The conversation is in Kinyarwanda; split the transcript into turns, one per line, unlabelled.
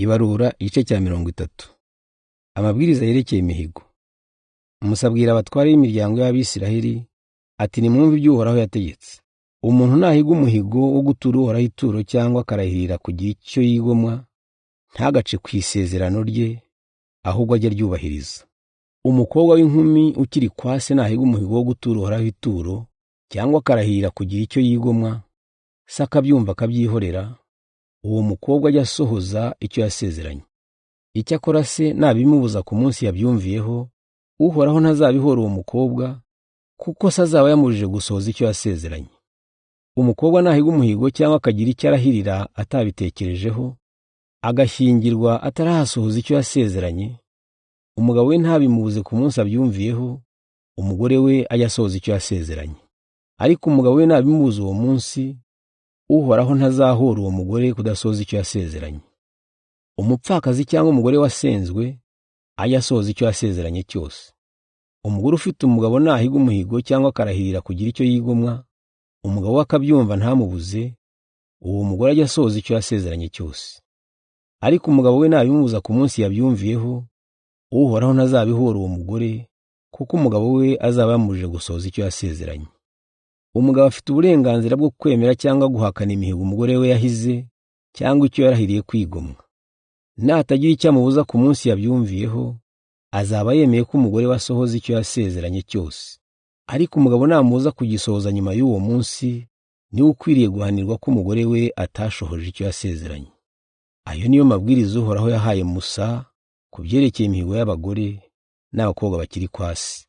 Ibarura igice cya 30. Amabwiriza yerekeye imihigo. Musa abwira abatware b'imiryango y'Abisiraheli ati nimwumve ibyo Uhoraho yategetse. Umuntu nahiga umuhigo wo gutura Uhoraho ituro cyangwa akarahirira kugira icyo yigomwa, ntagace ku isezerano rye, ahubwo ajye ryubahiriza. Umukobwa w'inkumi ukiri kwa se nahiga umuhigo wo gutura Uhoraho ituro cyangwa akarahirira kugira icyo yigomwa, se akabyumva akabyihorera, uwo mukobwa ajya asohoza icyo yasezeranye. Icyakora se nabimubuza ku munsi yabyumviyeho, Uhoraho ntazabihora uwo mukobwa, kuko se azaba yamubujije gusohoza icyo yasezeranye. Umukobwa nahiga umuhigo cyangwa akagira icyo arahirira atabitekerejeho, agashyingirwa atarahasohoza icyo yasezeranye, umugabo we ntabimubuze ku munsi abyumviyeho, umugore we ajya asohoza icyo yasezeranye. Ariko umugabo we nabimubuza uwo munsi, Uhoraho ntazahora uwo mugore kudasohoza icyo yasezeranye. Umupfakazi cyangwa umugore wasenzwe ajya asohoza icyo yasezeranye cyose. Umugore ufite umugabo nahiga umuhigo cyangwa akarahirira kugira icyo yigomwa, umugabo we akabyumva ntamubuze, uwo mugore ajya asohoza icyo yasezeranye cyose. Ariko umugabo we nabimubuza ku munsi yabyumviyeho, Uhoraho ntazabihora uwo mugore, kuko umugabo we azaba yamubujije gusohoza icyo yasezeranye. Umugabo afite uburenganzira bwo kwemera cyangwa guhakana imihigo umugore we yahize cyangwa icyo yarahiriye kwigomwa. Natagira icyo amubuza ku munsi yabyumviyeho, azaba yemeye ko umugore we asohoza icyo yasezeranye cyose. Ariko umugabo namubuza kugisohoza nyuma y'uwo munsi, niwe ukwiriye guhanirwa ko umugore we atashohoje icyo yasezeranye. Ayo niyo mabwiriza Uhoraho yahaye Musa ku byerekeye imihigo y'abagore n'abakobwa bakiri kwa se.